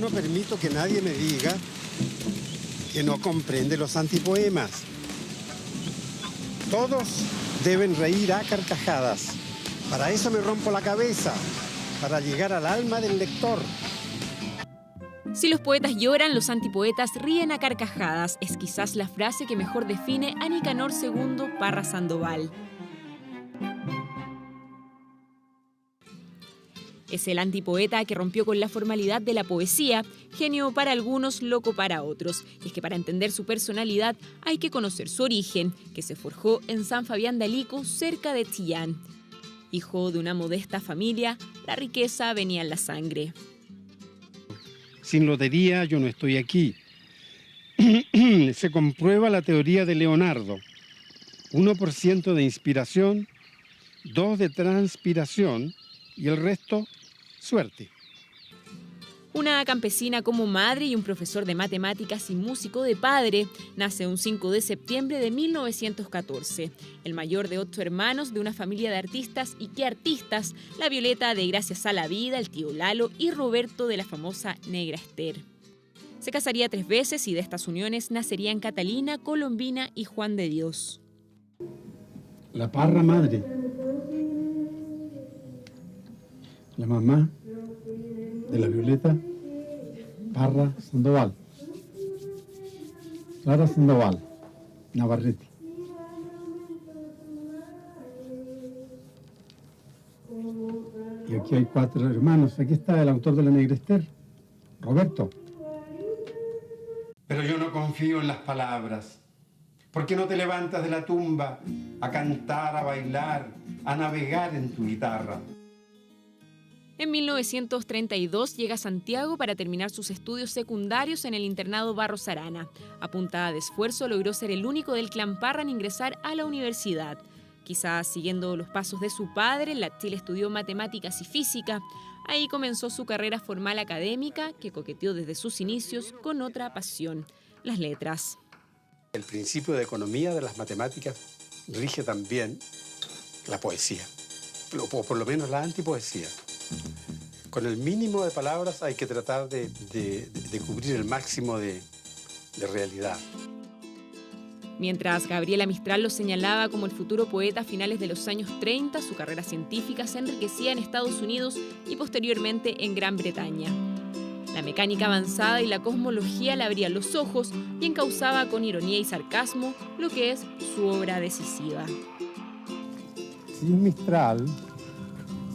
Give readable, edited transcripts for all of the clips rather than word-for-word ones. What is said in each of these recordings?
no permito que nadie me diga que no comprende los antipoemas. Todos deben reír a carcajadas. Para eso me rompo la cabeza, para llegar al alma del lector. Si los poetas lloran, los antipoetas ríen a carcajadas. Es quizás la frase que mejor define a Nicanor II Parra Sandoval. Es el antipoeta que rompió con la formalidad de la poesía, genio para algunos, loco para otros. Y es que para entender su personalidad hay que conocer su origen, que se forjó en San Fabián de Alico, cerca de Chillán. Hijo de una modesta familia, la riqueza venía en la sangre. Sin lotería yo no estoy aquí. Se comprueba la teoría de Leonardo. 1% de inspiración, 2% de transpiración y el resto, suerte. Una campesina como madre y un profesor de matemáticas y músico de padre, nace un 5 de septiembre de 1914. El mayor de 8 hermanos de una familia de artistas. ¿Y qué artistas? La Violeta de Gracias a la Vida, el tío Lalo y Roberto de la famosa Negra Ester. Se casaría 3 veces y de estas uniones nacerían Catalina, Colombina y Juan de Dios. La Parra madre. La mamá de la Violeta Parra Sandoval. Clara Sandoval, Navarrete. Y aquí hay 4 hermanos. Aquí está el autor de la Negra Ester, Roberto. Pero yo no confío en las palabras. ¿Por qué no te levantas de la tumba a cantar, a bailar, a navegar en tu guitarra? En 1932 llega a Santiago para terminar sus estudios secundarios en el internado Barros Arana. A punta de esfuerzo logró ser el único del clan Parra en ingresar a la universidad. Quizás siguiendo los pasos de su padre, en la Chile estudió matemáticas y física. Ahí comenzó su carrera formal académica, que coqueteó desde sus inicios con otra pasión, las letras. El principio de economía de las matemáticas rige también la poesía, o por lo menos la antipoesía. Con el mínimo de palabras hay que tratar de cubrir el máximo de realidad. Mientras Gabriela Mistral lo señalaba como el futuro poeta a finales de los años 30, su carrera científica se enriquecía en Estados Unidos y posteriormente en Gran Bretaña. La mecánica avanzada y la cosmología le abrían los ojos y encauzaba con ironía y sarcasmo lo que es su obra decisiva. Sin Mistral,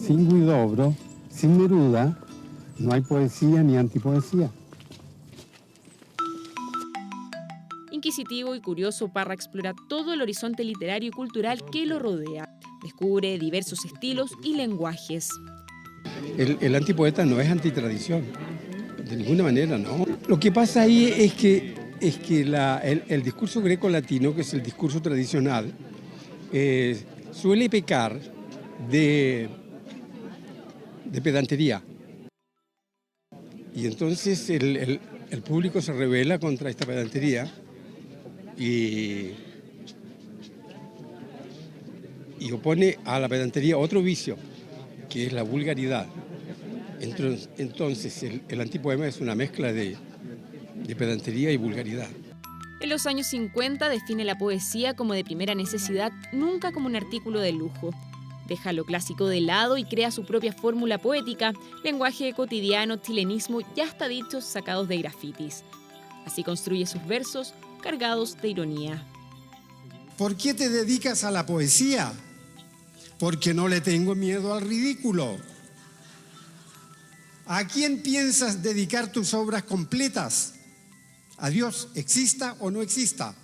sin Huidobro, sin Neruda, no hay poesía ni antipoesía. Inquisitivo y curioso, Parra explora todo el horizonte literario y cultural que lo rodea. Descubre diversos estilos y lenguajes. El antipoeta no es antitradición, de ninguna manera, ¿no? Lo que pasa ahí es que el discurso greco-latino, que es el discurso tradicional, suele pecar de pedantería. Y entonces el público se rebela contra esta pedantería y opone a la pedantería otro vicio, que es la vulgaridad. Entonces el antipoema es una mezcla de pedantería y vulgaridad. En los años 50 define la poesía como de primera necesidad, nunca como un artículo de lujo. Deja lo clásico de lado y crea su propia fórmula poética, lenguaje cotidiano, chilenismo y hasta dichos sacados de grafitis. Así construye sus versos cargados de ironía. ¿Por qué te dedicas a la poesía? Porque no le tengo miedo al ridículo. ¿A quién piensas dedicar tus obras completas? ¿A Dios, exista o no exista?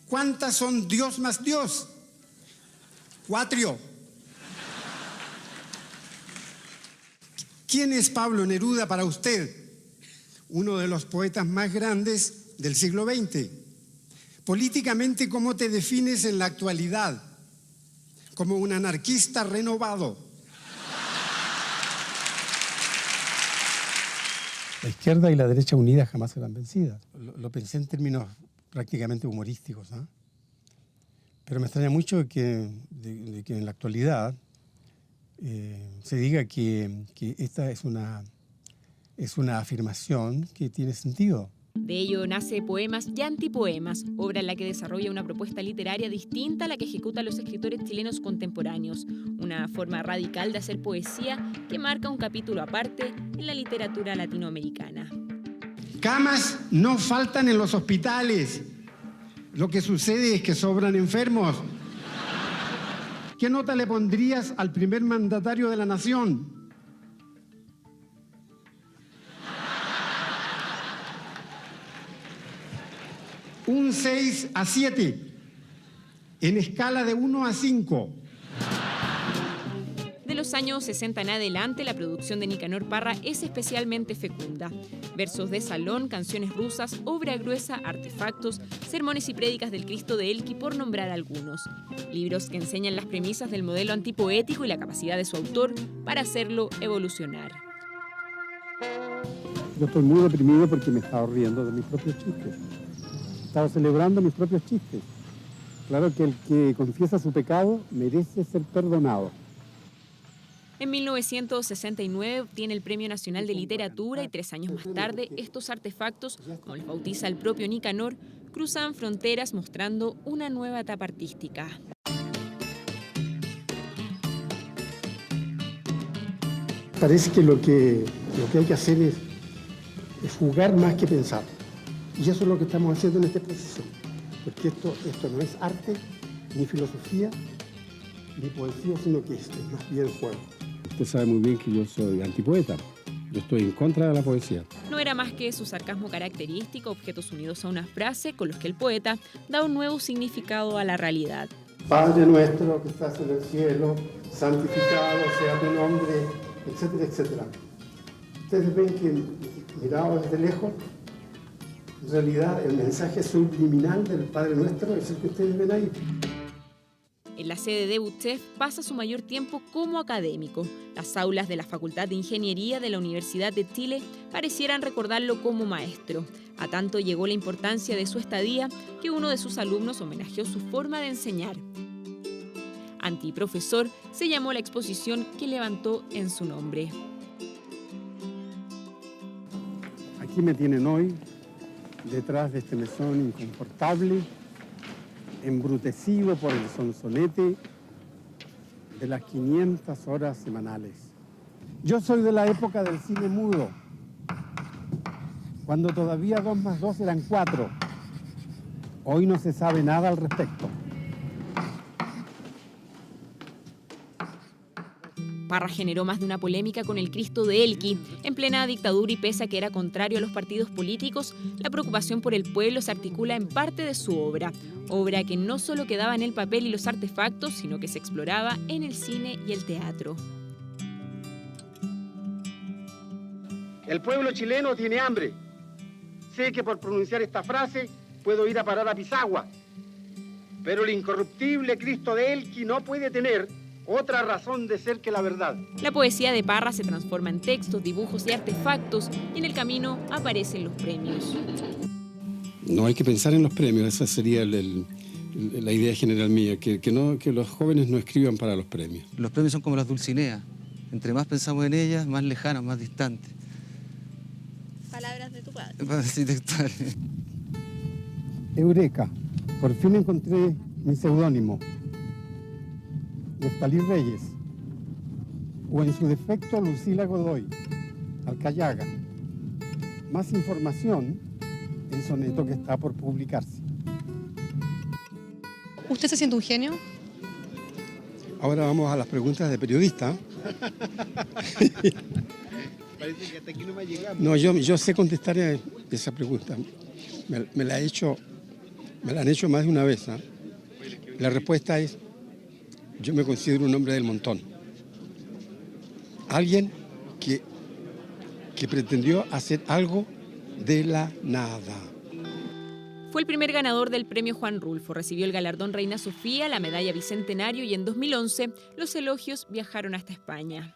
¿Cuántas son Dios más Dios? 4. ¿Quién es Pablo Neruda para usted? Uno de los poetas más grandes del siglo XX. Políticamente, ¿cómo te defines en la actualidad? Como un anarquista renovado. La izquierda y la derecha unidas jamás serán vencidas. Lo pensé en términos prácticamente humorísticos, ¿eh? Pero me extraña mucho que en la actualidad se diga que esta es es una afirmación que tiene sentido. De ello nace Poemas y Antipoemas, obra en la que desarrolla una propuesta literaria distinta a la que ejecutan los escritores chilenos contemporáneos, una forma radical de hacer poesía que marca un capítulo aparte en la literatura latinoamericana. Camas no faltan en los hospitales. Lo que sucede es que sobran enfermos. ¿Qué nota le pondrías al primer mandatario de la nación? Un 6 a 7, en escala de 1 a 5. De los años 60 en adelante, la producción de Nicanor Parra es especialmente fecunda. Versos de salón, canciones rusas, obra gruesa, artefactos, sermones y prédicas del Cristo de Elqui, por nombrar algunos. Libros que enseñan las premisas del modelo antipoético y la capacidad de su autor para hacerlo evolucionar. Yo estoy muy deprimido porque me estaba riendo de mis propios chistes. Estaba celebrando mis propios chistes. Claro que el que confiesa su pecado merece ser perdonado. En 1969 obtiene el Premio Nacional de Literatura y 3 años más tarde estos artefactos, como les bautiza el propio Nicanor, cruzan fronteras mostrando una nueva etapa artística. Parece que lo que hay que hacer es jugar más que pensar. Y eso es lo que estamos haciendo en este proceso. Porque esto no es arte, ni filosofía, ni poesía, sino que es más bien juego. Usted sabe muy bien que yo soy antipoeta. Yo estoy en contra de la poesía. No era más que su sarcasmo característico, objetos unidos a una frase con los que el poeta da un nuevo significado a la realidad. Padre nuestro que estás en el cielo, santificado sea tu nombre, etcétera, etcétera. Ustedes ven que, mirado desde lejos, en realidad el mensaje subliminal del Padre Nuestro es el que ustedes ven ahí. En la sede de UTEF pasa su mayor tiempo como académico. Las aulas de la Facultad de Ingeniería de la Universidad de Chile parecieran recordarlo como maestro. A tanto llegó la importancia de su estadía que uno de sus alumnos homenajeó su forma de enseñar. Antiprofesor se llamó la exposición que levantó en su nombre. Aquí me tienen hoy, detrás de este mesón inconfortable, embrutecido por el sonsonete de las 500 horas semanales. Yo soy de la época del cine mudo, cuando todavía 2 más 2 eran 4. Hoy no se sabe nada al respecto. Parra generó más de una polémica con el Cristo de Elqui. En plena dictadura y pese a que era contrario a los partidos políticos, la preocupación por el pueblo se articula en parte de su obra. Obra que no solo quedaba en el papel y los artefactos, sino que se exploraba en el cine y el teatro. El pueblo chileno tiene hambre. Sé que por pronunciar esta frase puedo ir a parar a Pisagua. Pero el incorruptible Cristo de Elqui no puede tener otra razón de ser que la verdad. La poesía de Parra se transforma en textos, dibujos y artefactos, y en el camino aparecen los premios. No hay que pensar en los premios, esa sería la idea general mía, que los jóvenes no escriban para los premios. Los premios son como las Dulcineas. Entre más pensamos en ellas, más lejanas, más distantes. Palabras de tu padre. Sí, textuales. Eureka, por fin encontré mi seudónimo. Neftalí Reyes, o en su defecto Lucila Godoy, Alcayaga. Más información en soneto que está por publicarse. ¿Usted se siente un genio? Ahora vamos a las preguntas de periodista. Parece que hasta aquí no me ha llegado. No, yo sé contestar esa pregunta. Me la han hecho más de una vez. ¿Eh? La respuesta es: yo me considero un hombre del montón. Alguien que pretendió hacer algo de la nada. Fue el primer ganador del premio Juan Rulfo, recibió el galardón Reina Sofía, la medalla Bicentenario y en 2011 los elogios viajaron hasta España.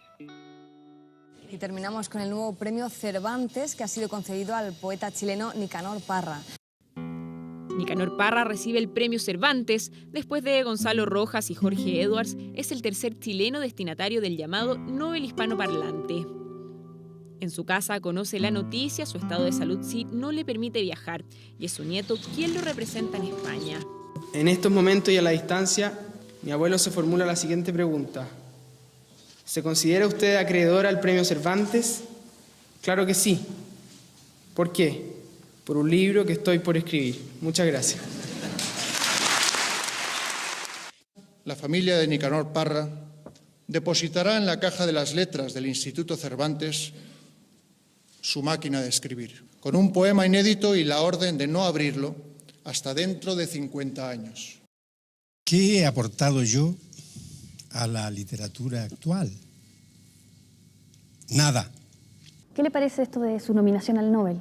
Y terminamos con el nuevo premio Cervantes que ha sido concedido al poeta chileno Nicanor Parra. Nicanor Parra recibe el premio Cervantes. Después de Gonzalo Rojas y Jorge Edwards, es el tercer chileno destinatario del llamado Nobel hispanoparlante. En su casa conoce la noticia, su estado de salud sí no le permite viajar y es su nieto quien lo representa en España. En estos momentos y a la distancia, mi abuelo se formula la siguiente pregunta. ¿Se considera usted acreedor al Premio Cervantes? Claro que sí. ¿Por qué? Por un libro que estoy por escribir. Muchas gracias. La familia de Nicanor Parra depositará en la caja de las letras del Instituto Cervantes su máquina de escribir, con un poema inédito y la orden de no abrirlo hasta dentro de 50 años. ¿Qué he aportado yo a la literatura actual? Nada. ¿Qué le parece esto de su nominación al Nobel?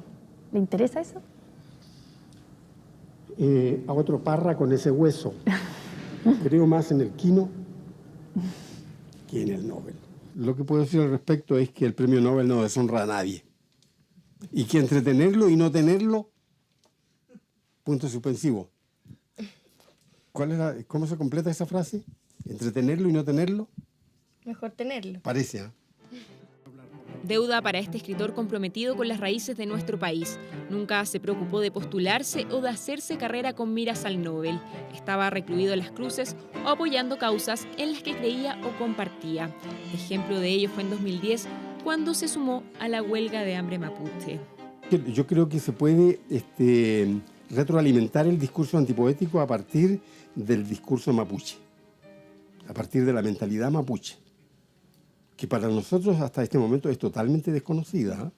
¿Le interesa eso? A otro Parra con ese hueso. Creo más en el Quino que en el Nobel. Lo que puedo decir al respecto es que el premio Nobel no deshonra a nadie. Y que entre tenerlo y no tenerlo, punto suspensivo. ¿Cómo se completa esa frase? ¿Entre tenerlo y no tenerlo? Mejor tenerlo. Parece, ¿eh? Deuda para este escritor comprometido con las raíces de nuestro país. Nunca se preocupó de postularse o de hacerse carrera con miras al Nobel. Estaba recluido en las cruces o apoyando causas en las que creía o compartía. Ejemplo de ello fue en 2010, cuando se sumó a la huelga de hambre mapuche. Yo creo que se puede retroalimentar el discurso antipoético a partir del discurso mapuche, a partir de la mentalidad mapuche, que para nosotros hasta este momento es totalmente desconocida.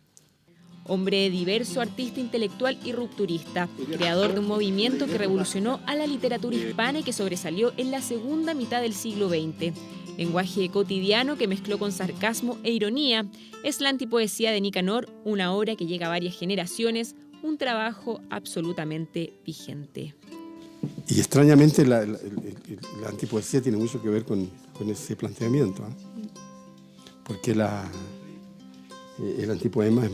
Hombre diverso, artista intelectual y rupturista, creador de un movimiento que revolucionó a la literatura hispana y que sobresalió en la segunda mitad del siglo XX. Lenguaje cotidiano que mezcló con sarcasmo e ironía, es la antipoesía de Nicanor, una obra que llega a varias generaciones, un trabajo absolutamente vigente. Y extrañamente la antipoesía tiene mucho que ver con ese planteamiento, ¿eh? Porque el antipoema es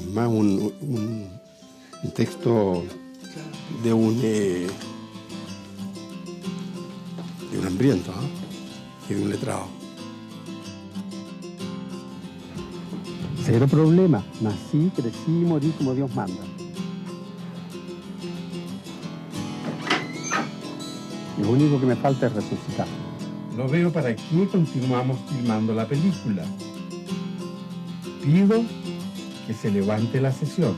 más un texto de un hambriento, ¿eh? Que de un letrado. Cero problema. Nací, crecí y morí como Dios manda. Lo único que me falta es resucitar. No veo para qué continuamos filmando la película. Pido que se levante la sesión.